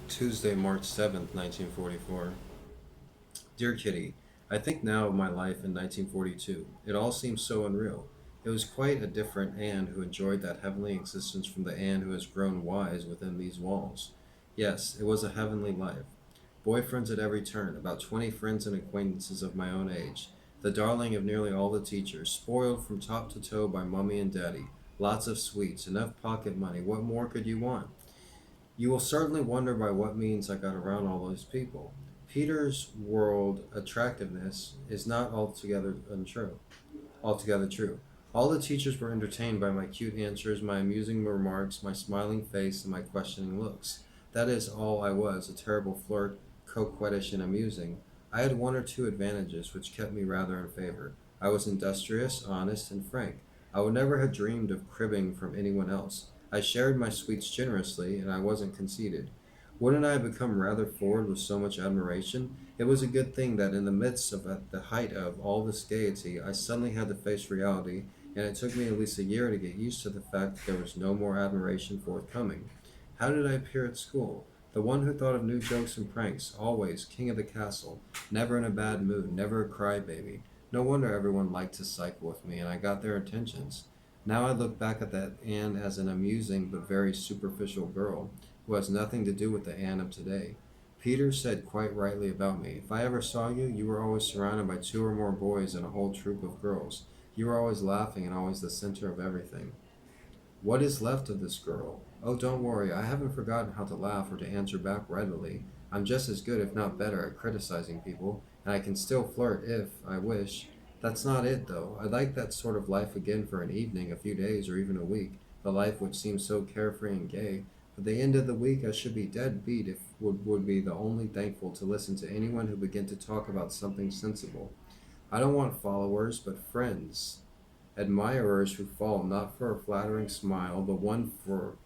Tuesday, March 7th, 1944. Dear Kitty, I think now of my life in 1942. It all seems so unreal. It was quite a different Anne who enjoyed that heavenly existence from the Anne who has grown wise within these walls. Yes, it was a heavenly life. Boyfriends at every turn, about 20 friends and acquaintances of my own age, the darling of nearly all the teachers, spoiled from top to toe by mummy and daddy, lots of sweets, enough pocket money. What more could you want? You will certainly wonder by what means I got around all those people. Peter's world attractiveness is not altogether true. All the teachers were entertained by my cute answers, my amusing remarks, my smiling face, and my questioning looks. That is all I was, a terrible flirt, coquettish and amusing. I had one or two advantages which kept me rather in favor. I was industrious, honest, and frank. I would never have dreamed of cribbing from anyone else. I shared my sweets generously, and I wasn't conceited. Wouldn't I have become rather forward with so much admiration? It was a good thing that in the midst of at the height of all this gaiety, I suddenly had to face reality, and it took me at least a year to get used to the fact that there was no more admiration forthcoming. How did I appear at school? The one who thought of new jokes and pranks, always king of the castle, never in a bad mood, never a crybaby. No wonder everyone liked to cycle with me, and I got their attentions. Now I look back at that Anne as an amusing but very superficial girl who has nothing to do with the Anne of today. Peter said quite rightly about me, if I ever saw you, you were always surrounded by two or more boys and a whole troop of girls. You were always laughing and always the center of everything. What is left of this girl? Oh, don't worry, I haven't forgotten how to laugh or to answer back readily. I'm just as good, if not better, at criticizing people, and I can still flirt if I wish. That's not it, though. I'd like that sort of life again for an evening, a few days, or even a week. The life which seems so carefree and gay. At the end of the week, I should be dead beat if would be the only thankful to listen to anyone who began to talk about something sensible. I don't want followers, but friends, admirers who fall not for a flattering smile, but one for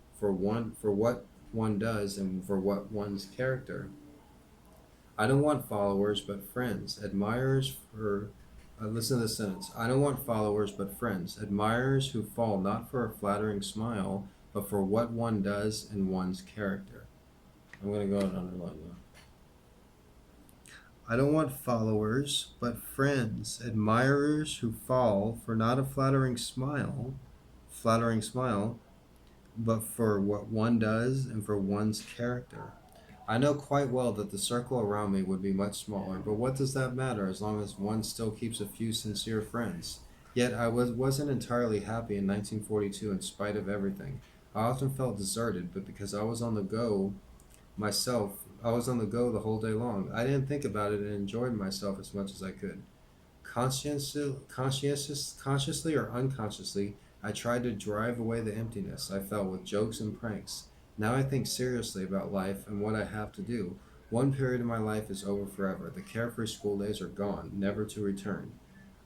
what one does and for what one's character. I don't want followers, but friends, admirers for. Listen to this sentence. I don't want followers, but friends, admirers who fall not for a flattering smile, but for what one does and one's character. I'm going to go and underline that. I don't want followers, but friends, admirers who fall for not a flattering smile, but for what one does and for one's character. I know quite well that the circle around me would be much smaller, but what does that matter as long as one still keeps a few sincere friends? Yet wasn't entirely happy in 1942 in spite of everything. I often felt deserted, but because myself, I was on the go the whole day long. I didn't think about it and enjoyed myself as much as I could. Consciously or unconsciously, I tried to drive away the emptiness I felt with jokes and pranks. Now I think seriously about life and what I have to do. One period of my life is over forever. The carefree school days are gone, never to return.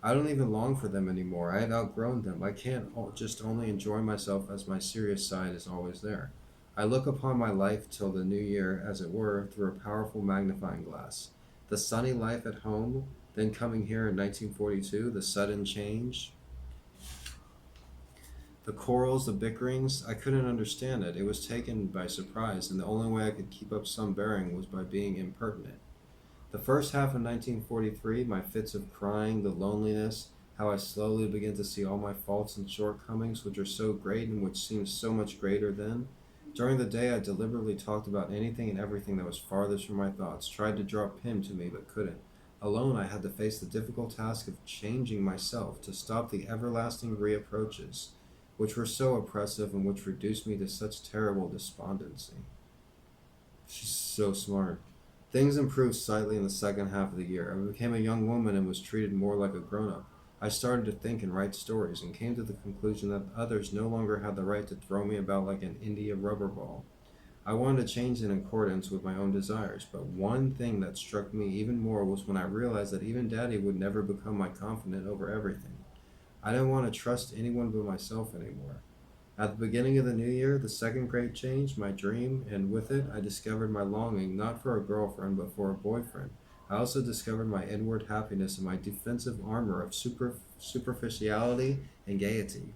I don't even long for them anymore. I have outgrown them. I can't just only enjoy myself as my serious side is always there. I look upon my life till the new year, as it were, through a powerful magnifying glass. The sunny life at home, then coming here in 1942, the sudden change, the quarrels, the bickerings, I couldn't understand it. It was taken by surprise, and the only way I could keep up some bearing was by being impertinent. The first half of 1943, my fits of crying, the loneliness, how I slowly began to see all my faults and shortcomings, which are so great and which seemed so much greater then. During the day, I deliberately talked about anything and everything that was farthest from my thoughts, tried to draw Pym to me, but couldn't. Alone, I had to face the difficult task of changing myself to stop the everlasting reapproaches, which were so oppressive and which reduced me to such terrible despondency. She's so smart. Things improved slightly in the second half of the year. I became a young woman and was treated more like a grown up. I started to think and write stories and came to the conclusion that others no longer had the right to throw me about like an India rubber ball. I wanted to change in accordance with my own desires, but one thing that struck me even more was when I realized that even Daddy would never become my confidant over everything. I didn't want to trust anyone but myself anymore. At the beginning of the new year, the second great change, my dream, and with it, I discovered my longing not for a girlfriend but for a boyfriend. I also discovered my inward happiness in my defensive armor of superficiality and gaiety.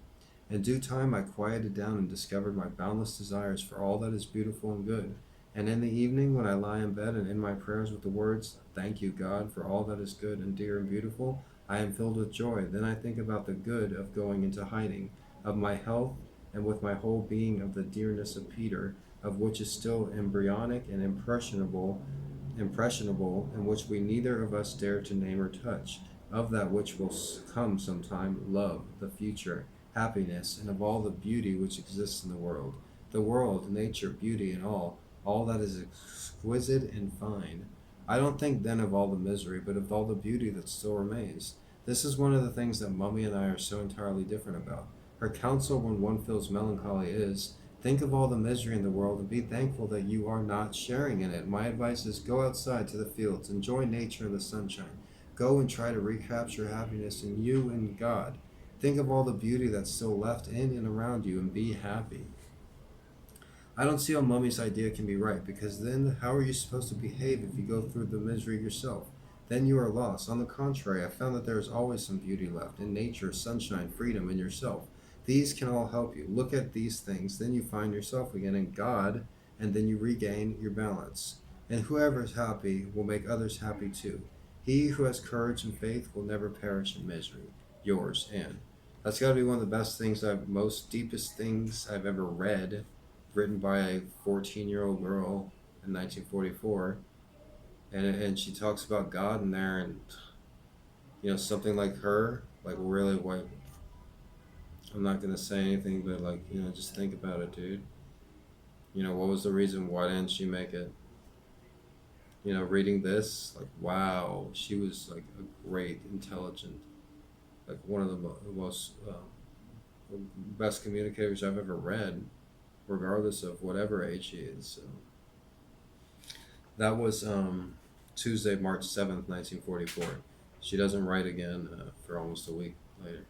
In due time, I quieted down and discovered my boundless desires for all that is beautiful and good. And in the evening, when I lie in bed and in my prayers with the words, "Thank you, God, for all that is good and dear and beautiful," I am filled with joy. Then I think about the good of going into hiding, of my health, and with my whole being of the dearness of Peter, of which is still embryonic and impressionable, and which we neither of us dare to name or touch, of that which will come sometime, love, the future, happiness, and of all the beauty which exists in the world. The world, nature, beauty, and all that is exquisite and fine. I don't think then of all the misery, but of all the beauty that still remains. This is one of the things that Mummy and I are so entirely different about. Her counsel when one feels melancholy is, think of all the misery in the world and be thankful that you are not sharing in it. My advice is go outside to the fields, enjoy nature and the sunshine. Go and try to recapture happiness in you and God. Think of all the beauty that's still left in and around you and be happy. I don't see how Mummy's idea can be right, because then how are you supposed to behave if you go through the misery yourself? Then you are lost. On the contrary, I found that there is always some beauty left in nature, sunshine, freedom, and yourself. These can all help you. Look at these things, then you find yourself again in God, and then you regain your balance. And whoever is happy will make others happy too. He who has courage and faith will never perish in misery. Yours, Anne. That's got to be one of the best things most deepest things I've ever read, written by a 14-year-old girl in 1944, and she talks about God in there, and something like her, like really what, I'm not gonna say anything, but like just think about it, dude. What was the reason? Why didn't she make it? Reading this, like, wow, she was like a great, intelligent, like one of the most best communicators I've ever read, regardless of whatever age she is. So that was Tuesday, March 7th, 1944. She doesn't write again for almost a week later.